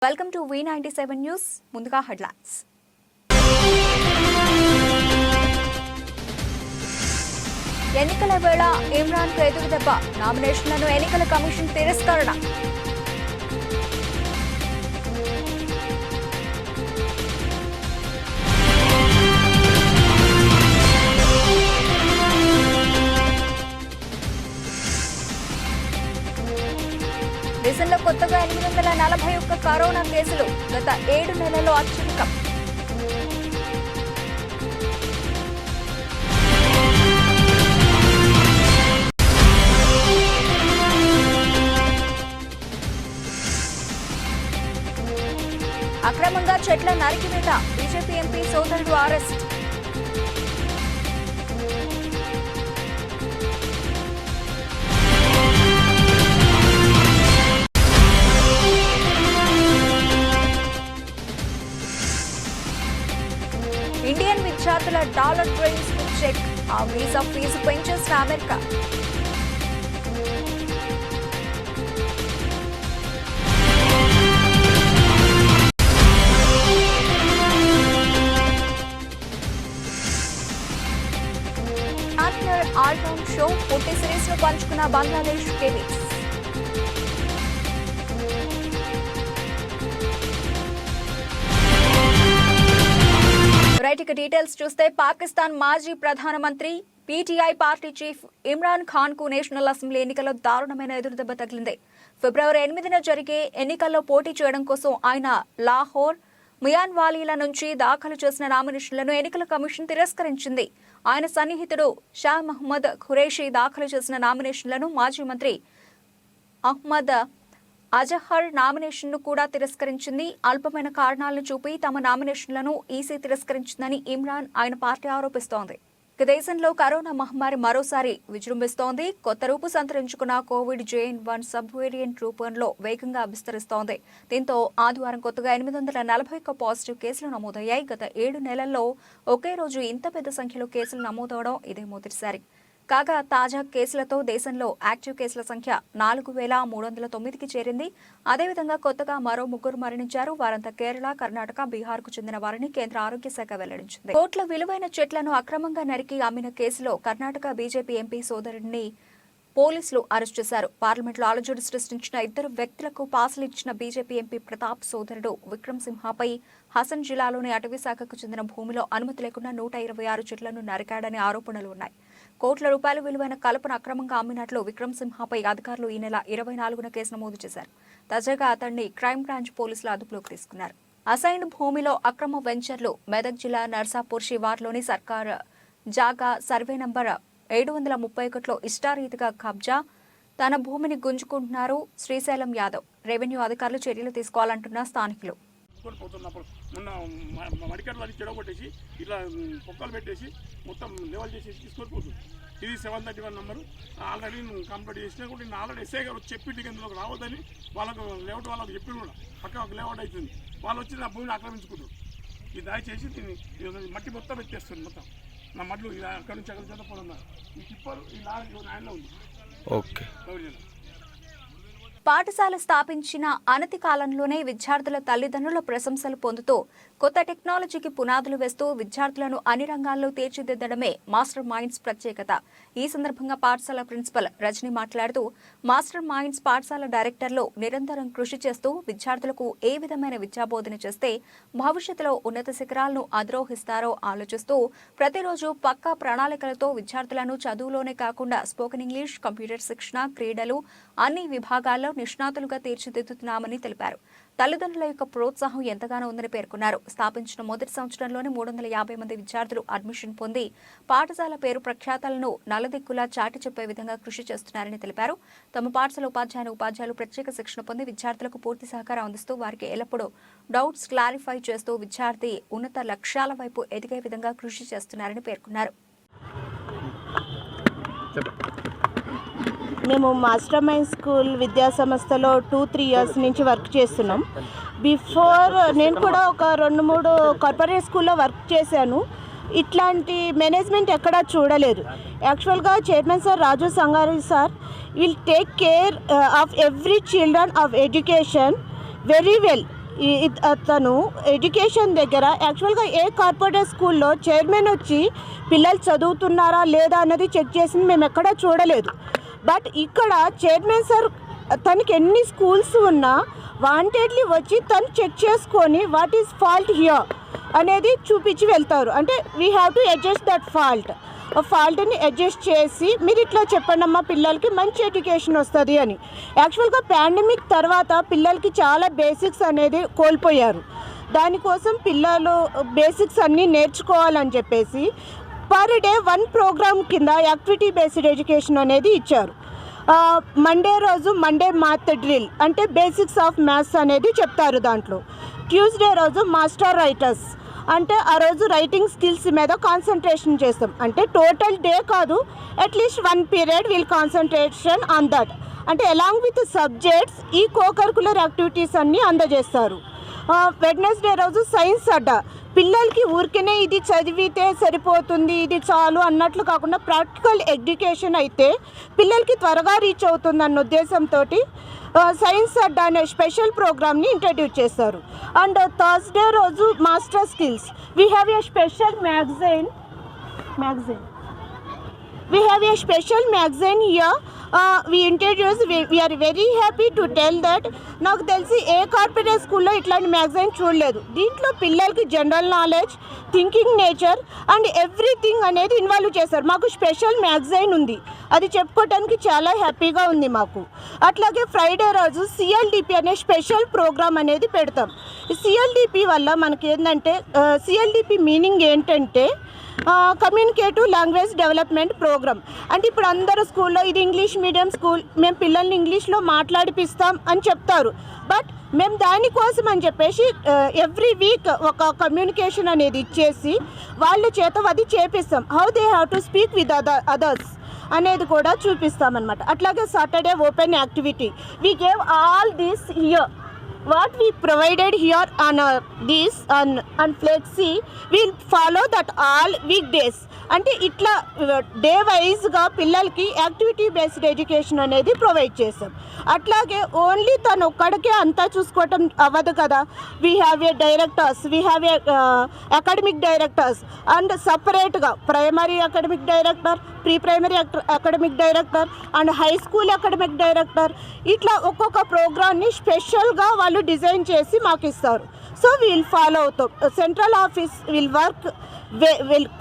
Welcome to V97 news. ముందుగా headlines. ఎన్నికల వేళ ఇమ్రాన్ కు ఎదురుదెబ్బ, నామినేషన్లను ఎన్నికల కమిషన్ తిరస్కరణ. దేశంలో కొత్తగా 841 కరోనా కేసులు, గత 7 నెలల్లో అత్యధికం. అక్రమంగా చెట్ల నరికివేత, బీజేపీ ఎంపీ సోదరుడు అరెస్ట్. ఇండియన్ విద్యార్థుల డాలర్ డ్రీమ్స్ కు చెక్, ఆ వీసా ఫీజు పెంచేసిన అమెరికా. పార్ట్నర్ ఆల్రౌండ్ షో, పోటీ సిరీస్ ను పంచుకున్న బంగ్లాదేశ్ కేవీస్. రైట్, ఇక డీటెయిల్స్ చూస్తే పాకిస్తాన్ మాజీ ప్రధానమంత్రి PTI party chief Imran Khan కు నేషనల్ అసెంబ్లీ ఎన్నికల్లో దారుణమైన ఎదురుదెబ్బ తగిలింది. ఫిబ్రవరి 8న జరిగే ఎన్నికల్లో పోటీ చేయడం కోసం ఆయన లాహోర్, మియాన్వాలీల నుంచి దాఖలు చేసిన నామినేషన్లను ఎన్నికల కమిషన్ తిరస్కరించింది. ఆయన సన్నిహితుడు షా మహ్మద్ ఖురేషీ దాఖలు చేసిన నామినేషన్లను మాజీ మంత్రి అహ్మద్ అజహర్ నామినేషన్ను కూడా తిరస్కరించింది. అల్పమైన కారణాలను చూపి తమ నామినేషన్లను ఈసీ తిరస్కరించిందని ఇమ్రాన్, ఆయన పార్టీ ఆరోపిస్తోంది. దేశంలో కరోనా మహమ్మారి మరోసారి విజృంభిస్తోంది. కొత్త రూపు సంతరించుకున్న కోవిడ్ JN.1 సబ్ వేరియంట్ రూపంలో వేగంగా విస్తరిస్తోంది. దీంతో ఆదివారం కొత్తగా 841 పాజిటివ్ కేసులు నమోదయ్యాయి. గత 7 నెలల్లో ఒకే రోజు ఇంత పెద్ద సంఖ్యలో కేసులు నమోదవడం ఇదే మొదటిసారి. కాగా తాజా కేసులతో దేశంలో యాక్టివ్ కేసుల సంఖ్య 4309కి చేరింది. అదేవిధంగా కొత్తగా మరో 3 మరణించారు. వారంతా కేరళ, కర్ణాటక, బీహార్ కు చెందిన వారని కేంద్ర ఆరోగ్య శాఖ వెల్లడించింది. కోట్ల విలువైన చెట్లను అక్రమంగా నరికి అమ్మిన కేసులో కర్ణాటక బీజేపీ ఎంపీ సోదరుడిని పోలీసులు అరెస్ట్ చేశారు. పార్లమెంట్లో అలజడి సృష్టించిన 2 వ్యక్తులకు పాసులు ఇచ్చిన బీజేపీ ఎంపీ ప్రతాప్ సోదరుడు విక్రమ్ సింహాపై హసన్ జిల్లాలోని అటవీ శాఖకు చెందిన భూమిలో అనుమతి లేకుండా 126 చెట్లను నరికాడని ఆరోపణలు ఉన్నాయి. కోట్ల రూపాయల విలువైన కలపను అక్రమంగా అమ్మినట్లు విక్రమ్ సింహాపై అధికారులు ఈ నెల 24న కేసు నమోదు చేశారు. తాజాగా అతన్ని క్రైమ్ బ్రాంచ్ పోలీసులు అదుపులోకి తీసుకున్నారు. అసైన్డ్ భూమిలో అక్రమ వెంచర్లు, మెదక్ జిల్లా నర్సాపూర్ శివార్లోని సర్కార్ జాగా సర్వే నంబర్ 731లో ఇష్టారీతిగా కబ్జా, తన భూమిని గుంజుకుంటున్నారు శ్రీశైలం యాదవ్. రెవెన్యూ అధికారులు చర్యలు తీసుకోవాలంటున్న స్థానికులు. మొన్న మడికట్లు అది చెడగొట్టేసి ఇట్లా పొక్కలు పెట్టేసి మొత్తం లెవెల్ చేసేసి తీసుకొని పోతుంది. ఇది 731 నెంబరు. ఆల్రెడీ కంప్లీట్ చేసినా కూడా నేను ఆల్రెడీ ఎస్ఐ గారు చెప్పి ఇందులోకి రావద్దని వాళ్ళకు లేఅవుట్ వాళ్ళకి చెప్పి కూడా పక్క ఒక లేఅవుట్ అవుతుంది. వాళ్ళు వచ్చి నా భూమిని ఆక్రమించుకుంటారు. ఇది దయచేసి దీన్ని మట్టి మొత్తం ఎత్తేస్తుంది. మొత్తం నా మడ్లు అక్కడి నుంచి అక్కడ చదువుకున్నారు. ఈ టిప్పర్ ఈ లారీ ఆయనలో ఉంది. ఓకే. పాఠశాల స్థాపించిన అనతి కాలంలోనే విద్యార్థుల తల్లిదండ్రుల ప్రశంసలు పొందుతూ కొత్త టెక్నాలజీకి పునాదులు వేస్తూ విద్యార్థులను అన్ని రంగాల్లో తీర్చిదిద్దడమే మాస్టర్ మైండ్స్ ప్రత్యేకత. ఈ సందర్భంగా పాఠశాల ప్రిన్సిపల్ రజని మాట్లాడుతూ, మాస్టర్ మైండ్స్ పాఠశాల డైరెక్టర్లు నిరంతరం కృషి చేస్తూ విద్యార్థులకు ఏ విధమైన విద్యాబోధన చేస్తే భవిష్యత్తులో ఉన్నత శిఖరాలను అధిరోహిస్తారో ఆలోచిస్తూ ప్రతిరోజు పక్కా ప్రణాళికలతో విద్యార్థులను చదువులోనే కాకుండా స్పోకెన్ ఇంగ్లీష్, కంప్యూటర్ శిక్షణ, క్రీడలు అన్ని విభాగాల్లో నిష్ణాతులుగా తీర్చిదిద్దుతున్నామని తెలిపారు. తల్లిదండ్రుల యొక్క ప్రోత్సాహం ఎంతగానో ఉందని పేర్కొన్నారు. స్థాపించిన మొదటి సంవత్సరంలోనే 350 మంది విద్యార్థులు అడ్మిషన్ పొంది పాఠశాల పేరు ప్రఖ్యాతలను నలుదిక్కులా చాటి చెప్పే విధంగా కృషి చేస్తున్నారని తెలిపారు. తమ పాఠశాల ఉపాధ్యాయులు ప్రత్యేక శిక్షణ పొంది విద్యార్థులకు పూర్తి సహకారం అందిస్తూ వారికి ఎల్లప్పుడూ డౌట్స్ క్లారిఫై చేస్తూ విద్యార్థి ఉన్నత లక్ష్యాల వైపు ఎదిగే విధంగా కృషి చేస్తున్నారని పేర్కొన్నారు. మేము మాస్టర్ మైండ్ స్కూల్ విద్యా సంస్థలో 2-3 ఇయర్స్ నుంచి వర్క్ చేస్తున్నాం. బిఫోర్ నేను కూడా ఒక 2-3 కార్పొరేట్ స్కూల్లో వర్క్ చేశాను. ఇట్లాంటి మేనేజ్మెంట్ ఎక్కడా చూడలేదు. యాక్చువల్గా chairman sir Raju Sangari sir will take care of every children of education very well. అతను ఎడ్యుకేషన్ దగ్గర యాక్చువల్గా ఏ కార్పొరేట్ స్కూల్లో చైర్మన్ వచ్చి పిల్లలు చదువుతున్నారా లేదా అన్నది చెక్ చేసింది మేము ఎక్కడా చూడలేదు. బట్ ఇక్కడ చైర్మన్ సార్ తనకి ఎన్ని స్కూల్స్ ఉన్నా వాంటెడ్లీ వచ్చి తను చెక్ చేసుకొని వాట్ ఈస్ ఫాల్ట్ హియర్ అనేది చూపించి వెళ్తారు. అంటే we have to adjust that ఫాల్ట్ని అడ్జస్ట్ చేసి మీరు ఇట్లా చెప్పండి అమ్మా పిల్లలకి మంచి ఎడ్యుకేషన్ వస్తుంది అని. యాక్చువల్గా పాండమిక్ తర్వాత పిల్లలకి చాలా బేసిక్స్ అనేది కోల్పోయారు. దానికోసం పిల్లలు బేసిక్స్ అన్నీ నేర్చుకోవాలని చెప్పేసి పర్ డే 1 ప్రోగ్రామ్ కింద యాక్టివిటీ బేస్డ్ ఎడ్యుకేషన్ అనేది ఇచ్చారు. మండే రోజు మండే మ్యాథ్ డ్రిల్ అంటే బేసిక్స్ ఆఫ్ మ్యాథ్స్ అనేది చెప్తారు దాంట్లో. ట్యూస్డే రోజు మాస్టర్ రైటర్స్ అంటే ఆ రోజు రైటింగ్ స్కిల్స్ మీద కాన్సన్ట్రేషన్ చేస్తాం. అంటే టోటల్ డే కాదు, at least 1 period will concentration on that. అంటే అలాంగ్ విత్ సబ్జెక్ట్స్ ఈ కోకరికులర్ యాక్టివిటీస్ అన్నీ అందజేస్తారు. వెడ్నెస్డే రోజు సైన్స్ అడ్డా పిల్లలకి ఊరికనే ఇది చదివితే సరిపోతుంది ఇది చాలు అన్నట్లు కాకుండా ప్రాక్టికల్ ఎడ్యుకేషన్ అయితే పిల్లలకి త్వరగా రీచ్ అవుతుంది అన్న ఉద్దేశంతో సైన్స్ అడ్డా అనే స్పెషల్ ప్రోగ్రామ్ని ఇంట్రడ్యూస్ చేస్తారు. అండ్ థర్స్డే రోజు master skills we have A special magazine here we introduced. We are very happy to tell that నాకు తెలిసి ఏ కార్పొరేట్ స్కూల్లో ఇట్లాంటి మ్యాగజైన్ చూడలేదు. దీంట్లో పిల్లలకి general knowledge, thinking nature and everything అనేది ఇన్వాల్వ్ చేశారు. మాకు స్పెషల్ మ్యాగజైన్ ఉంది, అది చెప్పుకోవడానికి చాలా హ్యాపీగా ఉంది మాకు. అట్లాగే ఫ్రైడే రోజు సిఎల్డిపి అనే స్పెషల్ ప్రోగ్రామ్ అనేది పెడతాం. సిఎల్డిపి వల్ల మనకి ఏంటంటే సిఎల్డిపి మీనింగ్ ఏంటంటే కమ్యూనికేటివ్ లాంగ్వేజ్ డెవలప్మెంట్ ప్రోగ్రామ్. అంటే ఇప్పుడు అందరూ స్కూల్లో ఇది ఇంగ్లీష్ మీడియం స్కూల్, మేము పిల్లల్ని ఇంగ్లీష్లో మాట్లాడిపిస్తాం అని చెప్తారు. బట్ మేము దానికోసం అని చెప్పేసి ఎవ్రీ వీక్ ఒక కమ్యూనికేషన్ అనేది ఇచ్చేసి వాళ్ళ చేత అది చేపిస్తాం. How they have to speak with others అనేది కూడా చూపిస్తామన్నమాట. అట్లాగే Saturday open activity we gave all this here. What we provided here on this on Flexi will follow that all weekdays. అంటే ఇట్లా డే వైజ్గా పిల్లలకి యాక్టివిటీ బేస్డ్ ఎడ్యుకేషన్ అనేది provide చేస్తాం. అట్లాగే ఓన్లీ తను ఒక్కడికే అంతా చూసుకోవటం అవ్వదు కదా. We have a directors, we have a academic directors and సపరేట్గా primary academic director, pre primary academic director and high school academic director. ఇట్లా ఒక్కొక్క ప్రోగ్రామ్ని స్పెషల్గా వాళ్ళు డిజైన్ చేసి మాకు ఇస్తారు. సో వీల్ ఫాలో అవుతాం. Central office will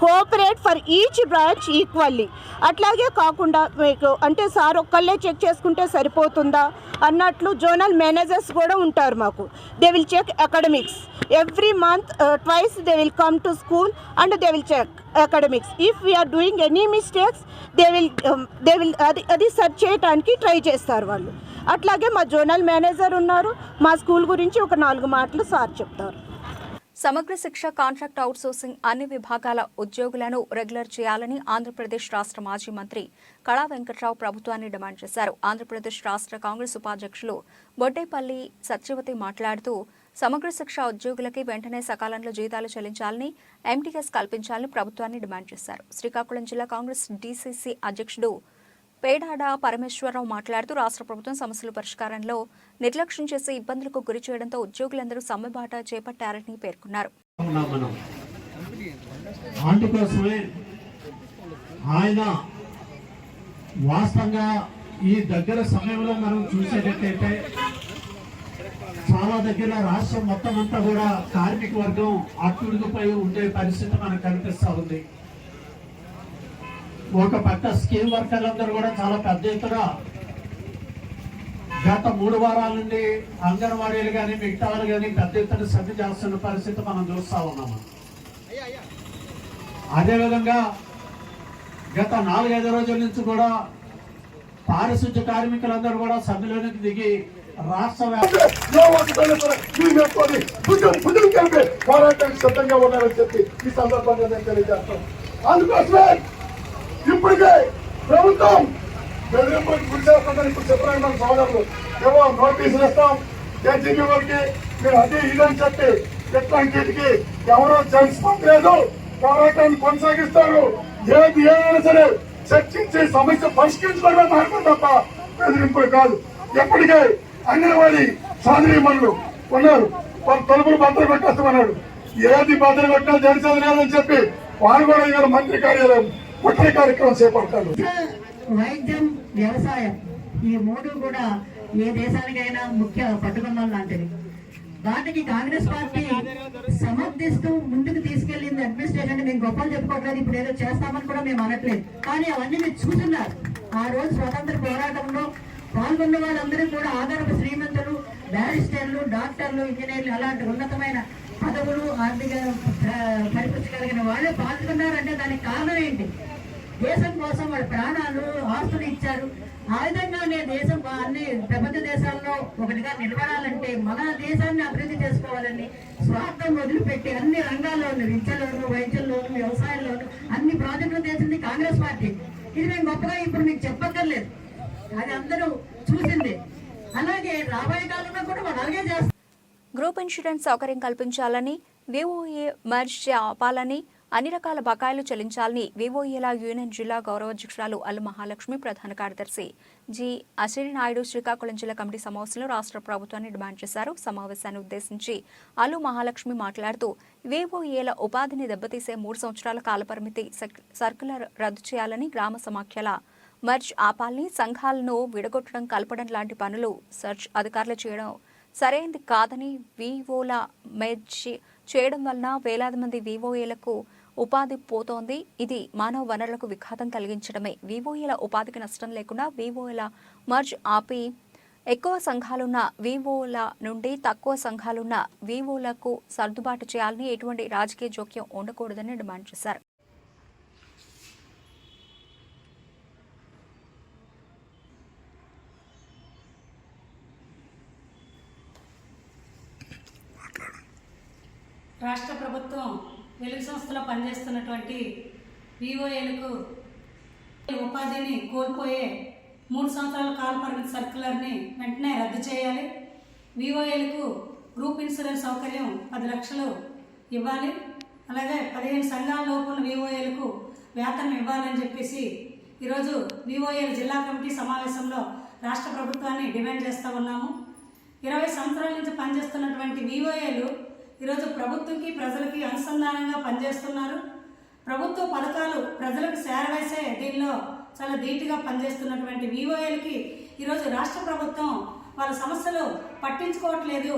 cooperate for each branch equally. అట్లాగే కాకుండా మీకు అంటే సార్ ఒక్కళ్ళే చెక్ చేసుకుంటే సరిపోతుందా అన్నట్లు జోనల్ మేనేజర్స్ కూడా ఉంటారు మాకు. They will check academics every month twice. They will come to school and they will check academics. If we are doing any mistakes they will అది సర్చ్ చేయడానికి ట్రై చేస్తారు వాళ్ళు. అట్లాగే మా జోనల్ మేనేజర్ ఉన్నారు. మా స్కూల్ గురించి ఒక 4 మాటలు సార్ చెప్తారు. సమగ్ర శిక్ష కాంట్రాక్ట్ అవుట్సోర్సింగ్ అన్ని విభాగాల ఉద్యోగులను రెగ్యులర్ చేయాలని ఆంధ్రప్రదేశ్ రాష్ట్ర మాజీ మంత్రి కళా వెంకట్రావు ప్రభుత్వాన్ని డిమాండ్ చేశారు. ఆంధ్రప్రదేశ్ రాష్ట్ర కాంగ్రెస్ ఉపాధ్యక్షులు బొడ్డేపల్లి సత్యవతి మాట్లాడుతూ సమగ్ర శిక్ష ఉద్యోగులకి వెంటనే సకాలంలో జీతాలు చెల్లించాలని, ఎంటీఎస్ కల్పించాలని ప్రభుత్వాన్ని డిమాండ్ చేశారు. శ్రీకాకుళం జిల్లా కాంగ్రెస్ డీసీసీ అధ్యక్షుడు పేడాడ పరమేశ్వరరావు మాట్లాడుతూ రాష్ట్ర ప్రభుత్వం సమస్యల పరిష్కారంలో నిర్లక్ష్యం చేసి ఇబ్బందులకు గురి చేయడంతో ఉద్యోగులందరూ సమ్మెబాట చేపట్టారని పేర్కొన్నారు. ఆయన వాస్తవంగా ఈ దగ్గర సమయంలో మనం చూసేటట్టయితే చాలా దగ్గర రాష్ట్రం మొత్తం అంతా కూడా కార్మిక వర్గం అట్టుడిపై ఉండే పరిస్థితి మనకు కనిపిస్తూ ఉంది. ఒక పక్క స్కీమ్ వర్కర్లందరూ కూడా చాలా పెద్ద ఎత్తున గత 3 వారాల నుండి అంగన్వాడీలు కానీ మిగతా వాళ్ళు కానీ పెద్ద ఎత్తున సమ్మె చేస్తున్న పరిస్థితి మనం చూస్తూ ఉన్నాము. అదేవిధంగా గత 4-5 రోజుల నుంచి కూడా పారిశుద్ధ్య కార్మికులందరూ కూడా సమ్మెలోనికి దిగి రాష్ట్ర పోరాటానికి సిద్ధంగా ఉన్నారని చెప్పి ఈ సందర్భంగా నేను తెలియజేస్తాను. అందుకోసమే ఇప్పటికే ప్రభుత్వం బెదిరింపులకు గురి చేస్తుందని ఇప్పుడు చెప్పడానికి మన సోదరులు ఏవో నోటీసులు ఇస్తాం జేజీబీ వారికి మీరు అది ఇదని చెప్పి ఎట్లాంటికి ఎవరో తెలుసుకోలేదు. పోరాటాన్ని కొనసాగిస్తారు. ఏది ఏమైనా సరే చర్చించి సమస్య పరిష్కరించుకోవడమే మార్గం తప్ప బెదిరింపులు కాదు. ఎప్పటికే అంగన్వాడీ సోదరీమణులు ఉన్నారు. తలుపులు బద్దలు కొట్టేస్తామన్నాడు. ఏది బద్దలు కొట్టినా జరిసేది లేదని చెప్పి వారు కూడా ఇవాళ మంత్రి కార్యాలయం ముట్టడి కార్యక్రమం చేపడతాడు. వైద్యం, వ్యవసాయం ఈ మూడు కూడా ఏ దేశానికైనా ముఖ్య పట్టుకొమ్మలు లాంటివి. వాటికి కాంగ్రెస్ పార్టీ సమర్థిస్తూ ముందుకు తీసుకెళ్లింది అడ్మినిస్ట్రేషన్. మేము గొప్పలు చెప్పుకోవట్లేదు, ఇప్పుడు ఏదో చేస్తామని కూడా మేము అనట్లేదు, కానీ అవన్నీ మీరు చూస్తున్నారు. ఆ రోజు స్వతంత్ర పోరాటంలో పాల్గొన్న వాళ్ళందరూ కూడా ఆధారపు శ్రీమంతులు, బ్యారిస్టర్లు, డాక్టర్లు, ఇంజనీర్లు అలాంటి ఉన్నతమైన పదవులు, ఆర్థిక పరిపుష్టి కలిగిన వాళ్ళే పాల్గొన్నారంటే దానికి కారణం ఏంటి? దేశం కోసం వాళ్ళ ప్రాణాలు, ఆస్తులు ఇచ్చారు. ఆ విధంగానే దేశం అన్ని ప్రపంచ దేశాల్లో ఒకటిగా నిలబడాలంటే మన దేశాన్ని అభివృద్ధి చేసుకోవాలని స్వార్థం వదిలిపెట్టి అన్ని రంగాల్లోనూ, విద్యలోను, వైద్యంలోను, వ్యవసాయంలోను అన్ని ప్రాజెక్టులు చేసింది కాంగ్రెస్ పార్టీ. ఇది మేము గొప్పగా ఇప్పుడు మీకు చెప్పక్కర్లేదు, అది అందరూ చూసింది. అలాగే రాబోయే కాలంలో కూడా వాళ్ళు అలాగే చేస్తారు. గ్రూప్ ఇన్సూరెన్స్ సౌకర్యం కల్పించాలని, వివోఏ మర్జ్ ఆపాలని, అన్ని రకాల బకాయిలు చెల్లించాలని వివోఏల యూనియన్ జిల్లా గౌరవాధ్యక్షురాలు అల్లు మహాలక్ష్మి, ప్రధాన కార్యదర్శి జి అశ్విని నాయుడు శ్రీకాకుళం జిల్లా కమిటీ సమావేశంలో రాష్ట్ర ప్రభుత్వాన్ని డిమాండ్ చేశారు. సమావేశాన్ని ఉద్దేశించి అల్లు మహాలక్ష్మి మాట్లాడుతూ వివోఏల ఉపాధిని దెబ్బతీసే 3 సంవత్సరాల కాలపరిమితి సర్కులర్ రద్దు చేయాలని, గ్రామ సమాఖ్యల మర్జ్ ఆపాలని, సంఘాలను విడగొట్టడం, కలపడం లాంటి పనులు సర్చ్ అధికారులు చేయడం సరైనది కాదని, వివోల మెర్జ్ చేయడం వలన వేలాది మంది వివోఏలకు ఉపాధి పోతోంది. ఇది మానవ వనరులకు విఘాతం కలిగించడమే. వివోఏల ఉపాధికి నష్టం లేకుండా వివోఏల మర్జ్ ఆపి ఎక్కువ సంఘాలున్న వివోల నుండి తక్కువ సంఘాలున్న వివోలకు సర్దుబాటు చేయాలని, ఎటువంటి రాజకీయ జోక్యం ఉండకూడదని డిమాండ్ చేశారు. రాష్ట్ర ప్రభుత్వం వెలుగు సంస్థలో పనిచేస్తున్నటువంటి వివోఏలకు ఉపాధిని కోల్పోయే 3 సంవత్సరాల కాల పరిమితి సర్క్యులర్ని వెంటనే రద్దు చేయాలి. వివోఏలకు గ్రూప్ ఇన్సూరెన్స్ సౌకర్యం 10 లక్షలు ఇవ్వాలి. అలాగే 15 సంఘాల లోపు ఉన్న వివోఏలకు వేతనం ఇవ్వాలని చెప్పేసి ఈరోజు వివోఏల జిల్లా కమిటీ సమావేశంలో రాష్ట్ర ప్రభుత్వాన్ని డిమాండ్ చేస్తూ ఉన్నాము. 20 సంవత్సరాల నుంచి పనిచేస్తున్నటువంటి వివోఏలు ఈరోజు ప్రభుత్వంకి, ప్రజలకి అనుసంధానంగా పనిచేస్తున్నారు. ప్రభుత్వ పథకాలు ప్రజలకు చేరవేసే దీనిలో చాలా ధీటుగా పనిచేస్తున్నటువంటి వివోఏలకి ఈరోజు రాష్ట్ర ప్రభుత్వం వాళ్ళ సమస్యలు పట్టించుకోవట్లేదు.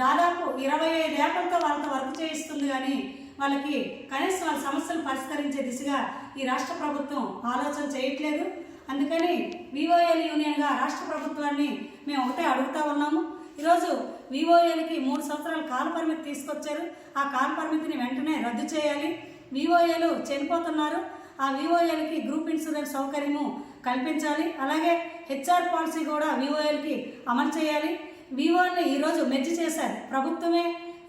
దాదాపు 25 ఏళ్లతో వాళ్ళతో వర్క్ చేయిస్తుంది, కానీ వాళ్ళకి కనీసం వాళ్ళ సమస్యలు పరిష్కరించే దిశగా ఈ రాష్ట్ర ప్రభుత్వం ఆలోచన చేయట్లేదు. అందుకని వివోఏల యూనియన్గా రాష్ట్ర ప్రభుత్వాన్ని మేము ఒకటే అడుగుతా ఉన్నాము. ఈరోజు వివోఏలకి 3 సంవత్సరాల కాల పరిమితి తీసుకొచ్చారు. ఆ కాల పరిమితిని వెంటనే రద్దు చేయాలి. వివోఏలు చనిపోతున్నారు. ఆ వివోఏలకి గ్రూప్ ఇన్సూరెన్స్ సౌకర్యము కల్పించాలి. అలాగే హెచ్ఆర్ పాలసీ కూడా వివోఏలకి అమలు చేయాలి. వివోని ఈరోజు మెర్జ్ చేశారు, ప్రభుత్వమే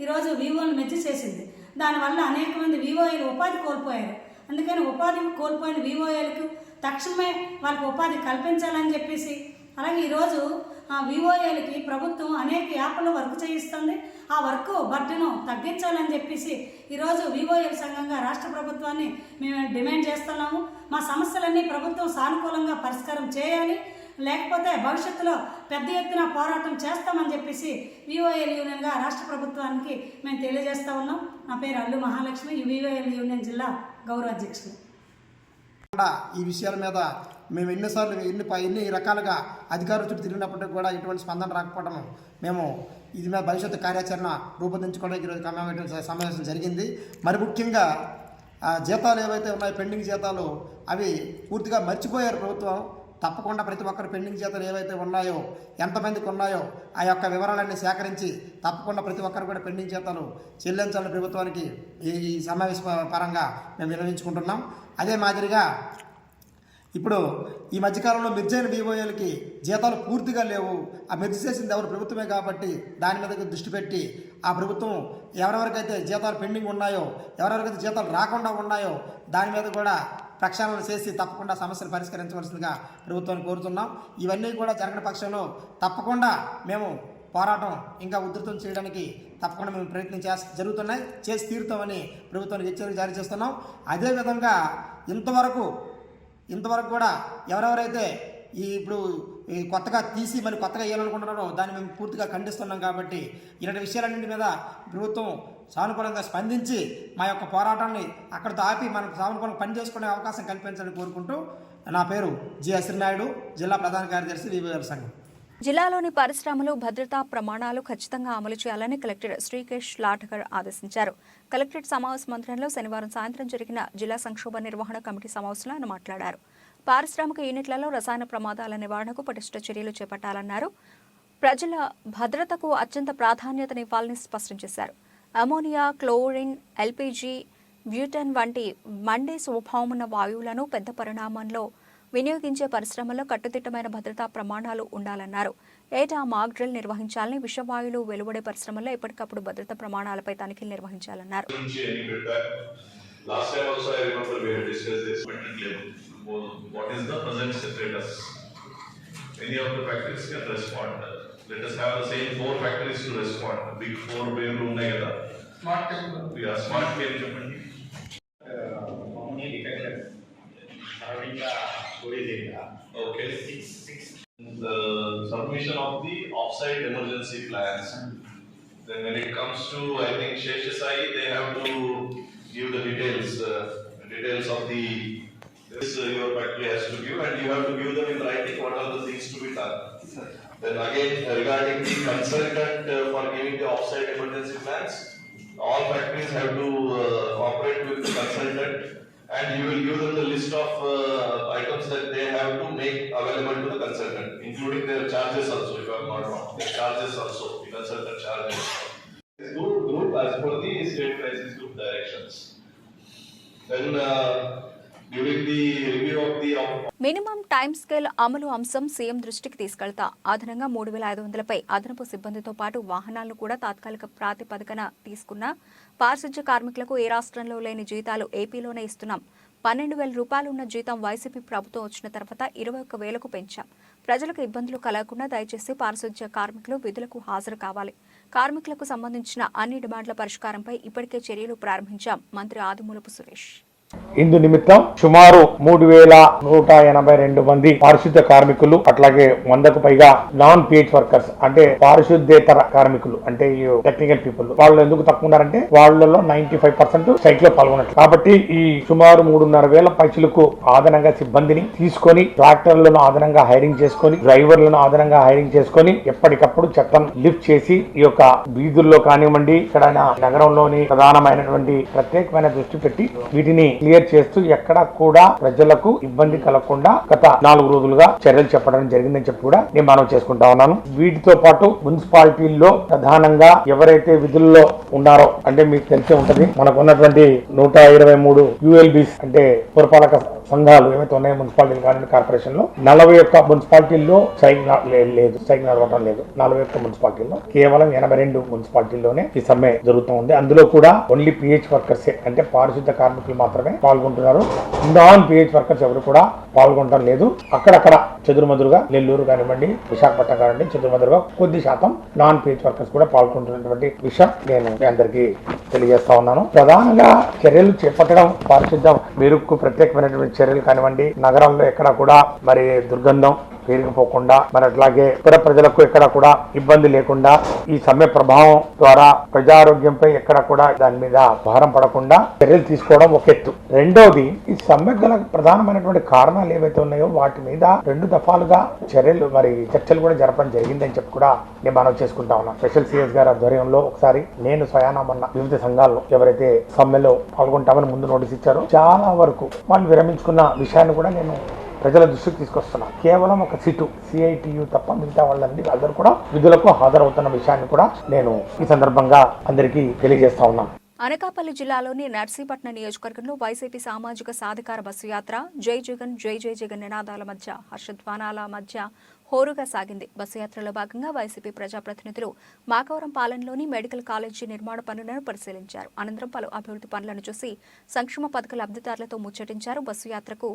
ఈరోజు వివోని మెర్జ్ చేసింది. దానివల్ల అనేక మంది వివోఏలు ఉపాధి కోల్పోయారు. అందుకని ఉపాధి కోల్పోయిన వివోఏలకు తక్షణమే వాళ్ళకి ఉపాధి కల్పించాలని చెప్పేసి, అలాగే ఈరోజు వివోఏలకి ప్రభుత్వం అనేక యాప్ల్లో వర్క్ చేయిస్తుంది. ఆ వర్క్ బర్డెను తగ్గించాలని చెప్పేసి ఈరోజు వివోఏల సంఘంగా రాష్ట్ర ప్రభుత్వాన్ని మేము డిమాండ్ చేస్తున్నాము. మా సమస్యలన్నీ ప్రభుత్వం సానుకూలంగా పరిష్కారం చేయాలి, లేకపోతే భవిష్యత్తులో పెద్ద ఎత్తున పోరాటం చేస్తామని చెప్పేసి వివోఏల యూనియన్గా రాష్ట్ర ప్రభుత్వానికి మేము తెలియజేస్తూ ఉన్నాం. నా పేరు అల్లు మహాలక్ష్మి, వివోఏల యూనియన్ జిల్లా గౌరవాధ్యక్షులు. ఈ విషయాల మీద మేము ఎన్నిసార్లు ఎన్ని రకాలుగా అధికారుల చుట్టూ తిరిగినప్పటికీ కూడా ఎటువంటి స్పందన రాకపోవడం, మేము ఇది మీద భవిష్యత్తు కార్యాచరణ రూపొందించుకోవడానికి ఈరోజు సమావేశం జరిగింది. మరి ముఖ్యంగా జీతాలు ఏవైతే ఉన్నాయో, పెండింగ్ జీతాలు, అవి పూర్తిగా మర్చిపోయారు ప్రభుత్వం. తప్పకుండా ప్రతి ఒక్కరు పెండింగ్ జీతాలు ఏవైతే ఉన్నాయో, ఎంతమందికి ఉన్నాయో ఆ యొక్క వివరాలన్నీ సేకరించి తప్పకుండా ప్రతి ఒక్కరు కూడా పెండింగ్ జీతాలు చెల్లించాలని ప్రభుత్వానికి ఈ సమావేశ పరంగా మేము విన్నవించుకుంటున్నాం. అదే మాదిరిగా ఇప్పుడు ఈ మధ్యకాలంలో మెర్జైన వివోఏలకి జీతాలు పూర్తిగా లేవు. ఆ మెర్జ్ చేసింది ఎవరు? ప్రభుత్వమే. కాబట్టి దాని మీద దృష్టి పెట్టి ఆ ప్రభుత్వం ఎవరెవరికైతే జీతాలు పెండింగ్ ఉన్నాయో, ఎవరెవరికైతే జీతాలు రాకుండా ఉన్నాయో దాని మీద కూడా ప్రక్షాళన చేసి తప్పకుండా సమస్యలు పరిష్కరించవలసిందిగా ప్రభుత్వాన్ని కోరుతున్నాం. ఇవన్నీ కూడా జరగని పక్షంలో తప్పకుండా మేము పోరాటం ఇంకా ఉధృతం చేయడానికి తప్పకుండా మేము ప్రయత్నం జరుగుతున్నాయి, చేసి తీరుతామని ప్రభుత్వానికి హెచ్చరిక జారీ చేస్తున్నాం. అదేవిధంగా ఇంతవరకు కూడా ఎవరెవరైతే ఇప్పుడు ఈ కొత్తగా తీసి మరి కొత్తగా వేయాలనుకుంటున్నారో దాన్ని మేము పూర్తిగా ఖండిస్తున్నాం. కాబట్టి ఇలాంటి విషయాలన్నింటి మీద ప్రభుత్వం సానుకూలంగా స్పందించి మా యొక్క పోరాటాన్ని అక్కడితో ఆపి మనకు సానుకూలంగా పని చేసుకునే అవకాశం కల్పించాలని కోరుకుంటూ నా పేరు జి అశ్రినాయుడు, జిల్లా ప్రధాన కార్యదర్శి వివిఎల్ సంఘం. జిల్లాలోని పరిశ్రమలు భద్రతా ప్రమాణాలు ఖచ్చితంగా అమలు చేయాలని కలెక్టర్ శ్రీకేష్ లాటకర్ ఆదేశించారు. కలెక్టరేట్ సమావేశ మందిరంలో శనివారం సాయంత్రం జరిగిన జిల్లా సంక్షోభ నిర్వహణ కమిటీ సమావేశంలో ఆయన మాట్లాడారు. పారిశ్రామిక యూనిట్లలో రసాయన ప్రమాదాల నివారణకు పటిష్ట చర్యలు చేపట్టాలన్నారు. ప్రజల భద్రతకు అత్యంత ప్రాధాన్యతనివ్వాలని స్పష్టం చేశారు. అమోనియా, క్లోరిన్, ఎల్పీజీ, బ్యూటన్ వంటి మండే స్వభావం ఉన్న వాయువులను పెద్ద పరిమాణంలో వినియోగించే పరిశ్రమల్లో కట్టుదిట్టమైన భద్రతా ప్రమాణాలు ఉండాలన్నారు. ఏటా మాక్ డ్రిల్ నిర్వహించాలని, విషవాయువులు వెలువడే పరిశ్రమల్లో ఎప్పటికప్పుడు భద్రతా ప్రమాణాలపై తనిఖీలు నిర్వహించాలన్నారు. Last time also I remember we had discussed this level. What is the present status? Any of the factories can respond. Let us have the same 4 factories to respond. Big 4 wave ఉన్నాయి కదా. Smart chemical. Yeah, smart chemical. Commonly detected. Okay. 6. The submission of the offsite emergency plans. Then when it comes to, I think Sheshasai, they have to give the details of the this your factory has to give, and you have to give them in writing what are the things to be done. Then again regarding the consultant for giving the offsite emergency plans, all factories have to cooperate with the consultant, and you will give them the list of items that they have to make available to the consultant, including their charges also, if I am not wrong. Their charges also, the consultant charges. Group as per the state crisis group directions. Then during the review of the minimum time scale అమలు అంశం CM దృష్టికి తీసుకెళ్తా. అదనంగా 3,500పై అదనపు సిబ్బందితో పాటు వాహనాలను కూడా తాత్కాలిక ప్రాతిపదికన తీసుకున్న పారిశుధ్య కార్మికులకు ఏ రాష్ట్రంలో లేని జీతాలు ఏపీలోనే ఇస్తున్నాం. 12,000 రూపాయలు ఉన్న జీతం వైసీపీ ప్రభుత్వం వచ్చిన తర్వాత 21,000కు పెంచాం. ప్రజలకు ఇబ్బందులు కలగకుండా దయచేసి పారిశుధ్య కార్మికులు విధులకు హాజరు కావాలి. కార్మికులకు సంబంధించిన అన్ని డిమాండ్ల పరిష్కారంపై ఇప్పటికే చర్యలు ప్రారంభించాం. మంత్రి ఆదిమూలపు సురేష్. ఇందు నిమిత్తం సుమారు 3,182 మంది పారిశుద్ధ్య కార్మికులు, అట్లాగే 100కు పైగా నాన్ పిహెచ్ వర్కర్స్ అంటే పారిశుద్ధ్యేతర కార్మికులు అంటే టెక్నికల్ పీపుల్, వాళ్ళు ఎందుకు తక్కువ ఉన్నారంటే వాళ్ళలో 95% స్ట్రైక్ లో పాల్గొన్నట్లు. కాబట్టి ఈ సుమారు 3,500 పైచులకు అదనంగా సిబ్బందిని తీసుకొని, ట్రాక్టర్లను అదనంగా హైరింగ్ చేసుకొని, డ్రైవర్లను అదనంగా హైరింగ్ చేసుకొని ఎప్పటికప్పుడు చట్టం లిఫ్ట్ చేసి ఈ యొక్క వీధుల్లో కానివ్వండి, ఇక్కడ నగరంలోని ప్రధానమైనటువంటి ప్రత్యేకమైన దృష్టి పెట్టి వీటిని క్లియర్ చేస్తూ ఎక్కడా కూడా ప్రజలకు ఇబ్బంది కలగకుండా గత 4 రోజులుగా చర్యలు చెప్పడం జరిగిందని చెప్పి కూడా నేను మనవి చేసుకుంటా ఉన్నాను. వీటితో పాటు మున్సిపాలిటీల్లో ప్రధానంగా ఎవరైతే విధుల్లో ఉన్నారో అంటే మీకు తెలిసే ఉంటది, మనకు ఉన్నటువంటి 123 ULBs అంటే పురపాలక సంఘాలు ఏవైతే ఉన్నాయో మున్సిపాలిటీలు కానీ కార్పొరేషన్ లో 41 మున్సిపాలిటీల్లో స్ట్రైక్ నడవటం లేదు. 41 మున్సిపాలిటీల్లో కేవలం 82 మున్సిపాలిటీల్లోనే ఈ సమ్మె జరుగుతూ ఉంది. అందులో కూడా ఓన్లీ పిహెచ్ వర్కర్స్ అంటే పారిశుద్ధ కార్మికులు మాత్రమే పాల్గొంటున్నారు. నాన్ పిహెచ్ వర్కర్స్ ఎవరు కూడా పాల్గొనడం లేదు. అక్కడక్కడ చెదురుమదురుగా నెల్లూరు కానివ్వండి, విశాఖపట్నం కానివ్వండి, చెదురుమదురుగా కొద్ది శాతం నాన్ పిహెచ్ వర్కర్స్ కూడా పాల్గొంటున్నటువంటి విషయం నేను మీ అందరికీ తెలియజేస్తా ఉన్నాను. ప్రధానంగా చర్యలు చేపట్టడం, పారిశుద్ధం మెరుగుకు ప్రత్యేకమైనటువంటి చర్యలు కానివ్వండి, నగరంలో ఎక్కడ కూడా మరి దుర్గంధం పేరుకుపోకుండా, మరి అట్లాగే ఇతర ప్రజలకు ఎక్కడ కూడా ఇబ్బంది లేకుండా ఈ సమ్మె ప్రభావం ద్వారా ప్రజారోగ్యంపై ఎక్కడ కూడా దాని మీద భారం పడకుండా చర్యలు తీసుకోవడం ఒక ఎత్తు. రెండోది, ఈ సమ్మె గల ప్రధానమైనటువంటి కారణాలు ఏవైతే ఉన్నాయో వాటి మీద 2 దఫాలుగా చర్యలు మరి చర్చలు కూడా జరపడం జరిగిందని చెప్పి కూడా నేను మనవి చేసుకుంటా ఉన్నాను. స్పెషల్ సిఎస్ గారి ఆధ్వర్యంలో ఒకసారి నేను స్వయానామన్న వివిధ సంఘాల్లో ఎవరైతే సమ్మెలో పాల్గొంటామని ముందు నోటీస్ ఇచ్చారో చాలా వరకు వాళ్ళు విరమించుకున్న విషయాన్ని కూడా నేను ప్రజల దృష్టికి తీసుకొస్తున్నాం. కేవలం ఒక సిటు CITU తప్ప మిగతా వాళ్ళందరూ కూడా విధులకు హాజరవుతున్న విషయాన్ని కూడా నేను ఈ సందర్భంగా అందరికీ తెలియజేస్తా ఉన్నాను. అనకాపల్లి జిల్లాలోని నర్సీపట్నం నియోజకవర్గంలో వైసీపీ సామాజిక సాధికార బస్సు యాత్ర జై జగన్ జై జై జగన్ నినాదాల మధ్య హర్షధ్వానాల మధ్య హోరుగా సాగింది. బస్సు యాత్రలో భాగంగా వైసీపీ ప్రజాప్రతినిధులు మాకవరం పాలెంలోని మెడికల్ కాలేజీ నిర్మాణ పనులను పరిశీలించారు. అనంతరం పలు అభివృద్ధి పనులను చూసి సంక్షేమ పథకాల లబ్ధిదారులతో ముచ్చటించారు. బస్సు యాత్రకు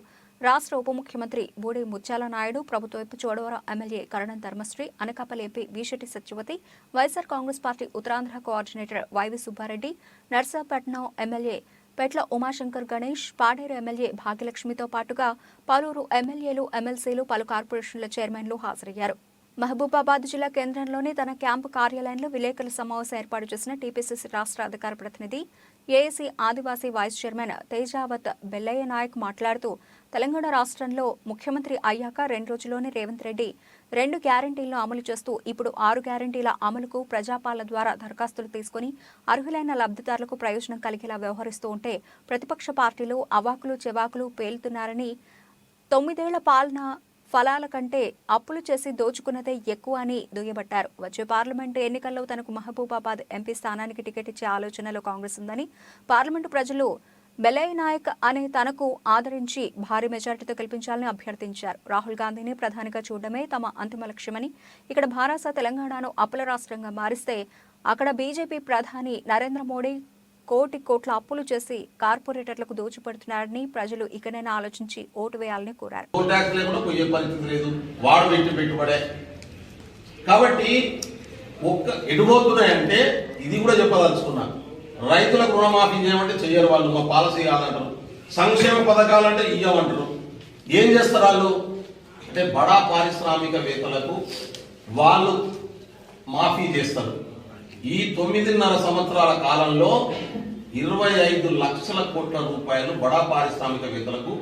రాష్ట్ర ఉప ముఖ్యమంత్రి బూడి ముత్యాల నాయుడు, ప్రభుత్వ వైపు Chodavaram MLA Karanam Dharmasri, Anakapalli MP Vishetti Satyavathi, YSR Congress party Uttarandhra coordinator YV Subbareddy, Narsapatnam MLA Petla Umashankar Ganesh, Paderu MLA భాగ్యలక్ష్మితో పాటుగా పలువురు ఎమ్మెల్యేలు, ఎమ్మెల్సీలు, పలు కార్పొరేషన్ల చైర్మన్లు హాజరయ్యారు. మహబూబాబాద్ జిల్లా కేంద్రంలోని తన క్యాంపు కార్యాలయంలో విలేకరుల సమావేశం ఏర్పాటు చేసిన టీపీసీసీ రాష్ట్ర అధికార ప్రతినిధి, ఏఏసీ ఆదివాసీ వైస్ చైర్మన్ తేజావత్ బెల్లయ్య నాయక్ మాట్లాడుతూ, తెలంగాణ రాష్ట్రంలో ముఖ్యమంత్రి అయ్యాక 2 రోజుల్లోనే రేవంత్ రెడ్డి 2 గ్యారంటీలను అమలు చేస్తూ ఇప్పుడు 6 గ్యారంటీల అమలుకు ప్రజాపాలన ద్వారా దరఖాస్తులు తీసుకుని అర్హులైన లబ్ధిదారులకు ప్రయోజనం కలిగేలా వ్యవహరిస్తూ ఉంటే ప్రతిపక్ష పార్టీలు అవాకులు చెవాకులు పేలుతున్నారని, 9 ఏళ్ల పాలన ఫలాల కంటే అప్పులు చేసి దోచుకున్నదే ఎక్కువ అని దుయ్యబట్టారు. వచ్చే పార్లమెంటు ఎన్నికల్లో తనకు మహబూబాబాద్ ఎంపీ స్థానానికి టికెట్ ఇచ్చే ఆలోచనలో కాంగ్రెస్ ఉందని, పార్లమెంటు ప్రజలు బెల్లయ్య నాయక్ అనే తనకు ఆదరించి భారీ మెజార్టీతో గెలిపించాలని అభ్యర్థించారు. రాహుల్ గాంధీని ప్రధానిగా చూడడమే తమ అంతిమ లక్ష్యమని, ఇక్కడ భారత తెలంగాణను అప్పుల రాష్ట్రంగా మారిస్తే అక్కడ బీజేపీ ప్రధాని నరేంద్ర మోడీ కోట్ల అప్పులు చేసి కార్పొరేటర్లకు దోచిపెడుతున్నారని ప్రజలు ఇకనైనా ఆలోచించి ఓటు వేయాలని కోరారు. కాబట్టి ఎడిపోతున్నాయంటే ఇది కూడా చెప్పదలుచుకున్నాను. రైతులకు రుణమాఫీ చేయమంటే చెయ్యరు వాళ్ళు, మా పాలసీ కాదంటారు. సంక్షేమ పథకాలంటే ఇయ్యమంటారు. ఏం చేస్తారు వాళ్ళు అంటే బడా పారిశ్రామికవేత్తలకు వాళ్ళు మాఫీ చేస్తారు. ఈ 9.5 సంవత్సరాల కాలంలో 25 లక్షల కోట్ల రూపాయలు బడా పారిశ్రామికవేత్తలకు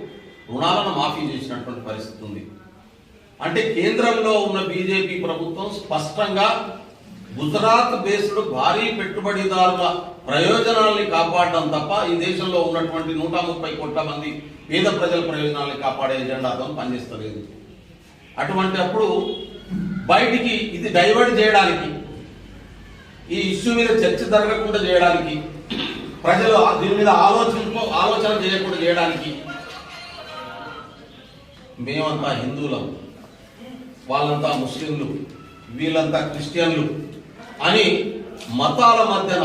రుణాలను మాఫీ చేసినటువంటి పరిస్థితి ఉంది. అంటే కేంద్రంలో ఉన్న బీజేపీ ప్రభుత్వం స్పష్టంగా గుజరాత్ బేస్డ్ భారీ పెట్టుబడిదారుల ప్రయోజనాల్ని కాపాడడం తప్ప ఈ దేశంలో ఉన్నటువంటి 130 కోట్ల మంది పేద ప్రజల ప్రయోజనాల్ని కాపాడే ఎజెండాతో పనిచేస్తలేదు. అటువంటి అప్పుడు బయటికి ఇది డైవర్ట్ చేయడానికి, ఈ ఇష్యూ మీద చర్చ జరగకుండా చేయడానికి, ప్రజలు దీని మీద ఆలోచన చేయకుండా చేయడానికి మేమంతా హిందువులం, వాళ్ళంతా ముస్లింలు, వీళ్ళంతా క్రిస్టియన్లు అని మతాల మధ్యన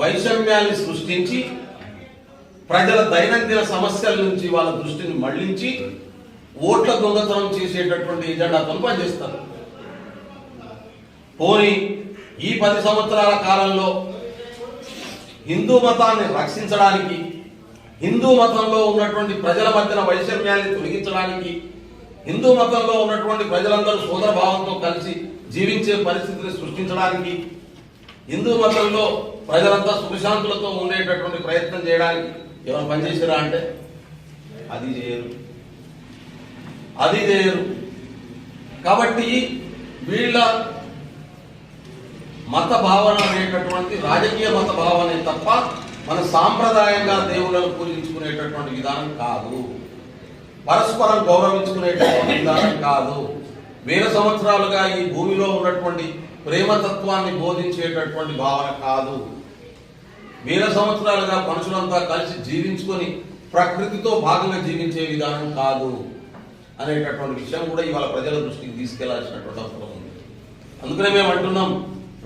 వైషమ్యాన్ని సృష్టించి ప్రజల దైనందిన సమస్యల నుంచి వాళ్ళ దృష్టిని మళ్లించి ఓట్ల దొంగతనం చేసేటటువంటి ఎజెండాతో పనిచేస్తారు. పోనీ ఈ 10 సంవత్సరాల కాలంలో హిందూ మతాన్ని రక్షించడానికి, హిందూ మతంలో ఉన్నటువంటి ప్రజల మధ్యన వైషమ్యాన్ని తొలగించడానికి, హిందూ మతంలో ఉన్నటువంటి ప్రజలందరూ సోదర భావంతో కలిసి జీవించే పరిస్థితిని సృష్టించడానికి, హిందూ మతంలో ప్రజలంతా సుఖశాంతులతో ఉండేటటువంటి ప్రయత్నం చేయడానికి ఏమైనా పనిచేసారా అంటే అది చేయరు. కాబట్టి వీళ్ళ మత భావన అనేటటువంటి రాజకీయ మత భావనే తప్ప మన సాంప్రదాయంగా దేవుళ్ళను పూజించుకునేటటువంటి విధానం కాదు, పరస్పరం గౌరవించుకునేటటువంటి విధానం కాదు, వేల సంవత్సరాలుగా ఈ భూమిలో ఉన్నటువంటి ప్రేమతత్వాన్ని బోధించేటటువంటి భావన కాదు, వేల సంవత్సరాలుగా మనుషులంతా కలిసి జీవించుకొని ప్రకృతితో భాగంగా జీవించే విధానం కాదు అనేటటువంటి విషయం కూడా ఇవాళ ప్రజల దృష్టికి తీసుకెళ్లాల్సినటువంటి అవసరం ఉంది. అందుకనే మేము అంటున్నాం,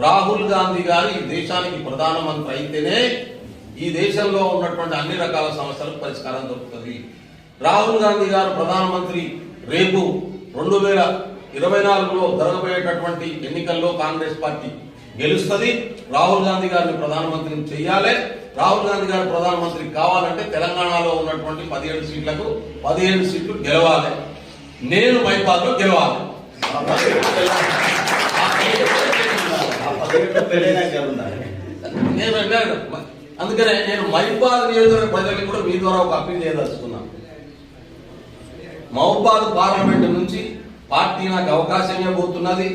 రాహుల్ గాంధీ గారు ఈ దేశానికి ప్రధానమంత్రి అయితేనే ఈ దేశంలో ఉన్నటువంటి అన్ని రకాల సమస్యలకు పరిష్కారం దొరుకుతుంది. రాహుల్ గాంధీ గారు ప్రధానమంత్రి రేపు 2024లో జరగబోయేటటువంటి ఎన్నికల్లో కాంగ్రెస్ పార్టీ గెలుస్తుంది. రాహుల్ గాంధీ గారిని ప్రధానమంత్రిని చెయ్యాలి. రాహుల్ గాంధీ గారు ప్రధానమంత్రి కావాలంటే తెలంగాణలో ఉన్నటువంటి 17 సీట్లకు 15 సీట్లు గెలవాలి. నేను మైపాద్లో గెలవాలి. అందుకనే నేను మైపాద్ నియోజకవర్గ ప్రజలకు కూడా మీ ద్వారా ఒక అప్పీల్ చేయదలుచుకున్నాను. మహబూబాద్ పార్లమెంట్ నుంచి పార్టీ నాకు అవకాశం ఇవ్వబోతున్నది.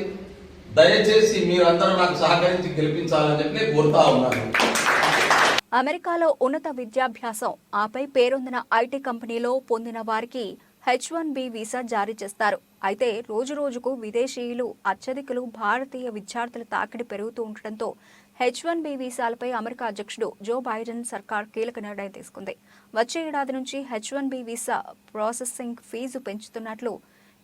దయచేసి మీరందరూ నాకు సహకరించి గెలిపించాలని చెప్పి కోరుతా ఉన్నాను. అమెరికాలో ఉన్నత విద్యాభ్యాసం ఆపై పేరొందిన ఐటీ కంపెనీలో పొందిన వారికి H1B వీసా జారీ చేస్తారు. అయితే రోజురోజుకు విదేశీయులు అత్యధికులు భారతీయ విద్యార్థుల తాకిడి పెరుగుతూ ఉండటంతో H1B వీసాలపై అమెరికా అధ్యక్షుడు జో బైడెన్ సర్కార్ కీలక నిర్ణయం తీసుకుంది. వచ్చే ఏడాది నుంచి H1B వీసా ప్రాసెసింగ్ ఫీజు పెంచుతున్నట్లు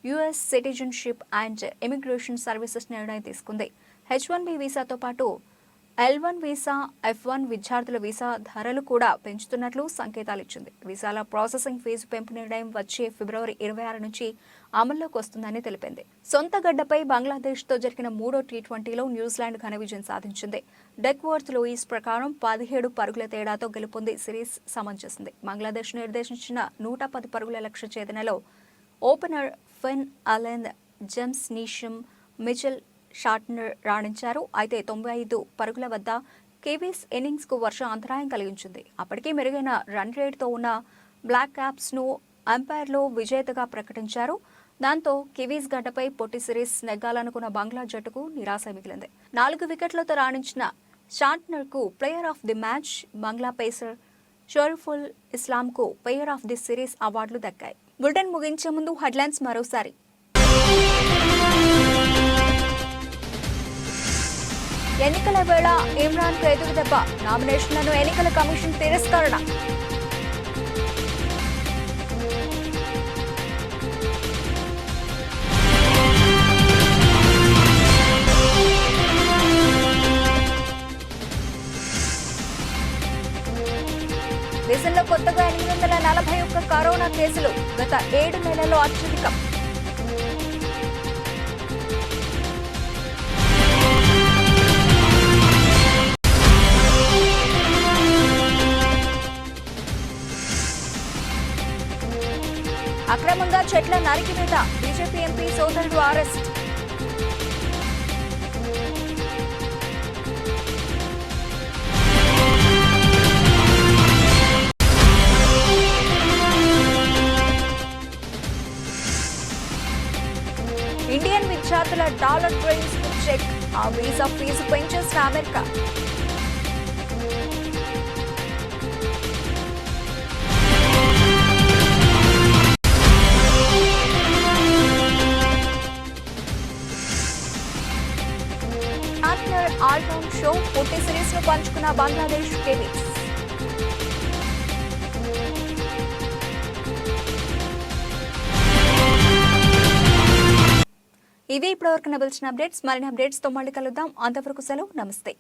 US citizenship and immigration services నిర్ణయం తీసుకుంది. H1B వీసాతో పాటు L1 వీసా, F1 విద్యార్థుల వీసా ధరలు కూడా పెంచుతున్నట్లు సంకేతాలు ఇచ్చింది. వీసాల ప్రాసెసింగ్ ఫీజు పెంపు నిర్ణయం వచ్చే ఫిబ్రవరి 26 నుంచి అమల్లోకి వస్తుందని తెలిపింది. సొంత గడ్డపై బంగ్లాదేశ్తో జరిగిన 3వ T20లో న్యూజిలాండ్ ఘన విజయం సాధించింది. డెక్వర్త్ లూయిస్ ప్రకారం 17 పరుగుల తేడాతో గెలుపొంది సిరీస్ సమం చేసింది. బంగ్లాదేశ్ నిర్దేశించిన 110 పరుగుల లక్ష్య ఛేదనలో opener Finn Allen, James Neesham, Mitchell Santner రాణించారు. అయితే 95 పరుగుల వద్ద కివీస్ ఇన్నింగ్స్ కు వర్ష అంతరాయం కలిగించింది. అప్పటికే మెరుగైన రన్ రేట్తో ఉన్న బ్లాక్ క్యాప్స్ ను అంపైర్లు విజేతగా ప్రకటించారు. దాంతో కివీస్ గడ్డపై పొట్టి సిరీస్ నెగ్గాలనుకున్న బంగ్లా జట్టుకు నిరాశ మిగిలింది. 4 వికెట్లతో రాణించిన షార్ట్నర్ కు player of the match, Bangla pacer Shariful Islam కు ప్లేయర్ ఆఫ్ ది సిరీస్ అవార్డులు దక్కాయి. బులెటిన్ ముగించే ముందు హెడ్లైన్స్ మరోసారి. ఎన్నికల వేళ ఇమ్రాన్ కు ఎదురుదెబ్బ, నామినేషన్లను ఎన్నికల కమిషన్ తిరస్కరణ. దేశంలో కొత్తగా 841 కరోనా కేసులు, గత 7 నెలల్లో అత్యధికం. అక్రమంగా చెట్ల నరికి మీద బీజేపీ ఎంపీ సోదరుడు అరెస్ట్. ఇండియన్ విద్యార్థుల డాలర్ డ్రీమ్స్ కు చెక్, ఆ వీసా ఫీజు పెంచేసిన అమెరికా. ఆల్రౌండ్ షో, పొట్టి సిరీస్ ను పంచుకున్న బంగ్లాదేశ్ కివీస్. ఇవి ఇప్పటివరకు నిలిచిన అప్డేట్స్. మరిన్ని అప్డేట్స్ తో మళ్ళీ కలుద్దాం. అంతవరకు సెలవు, నమస్తే.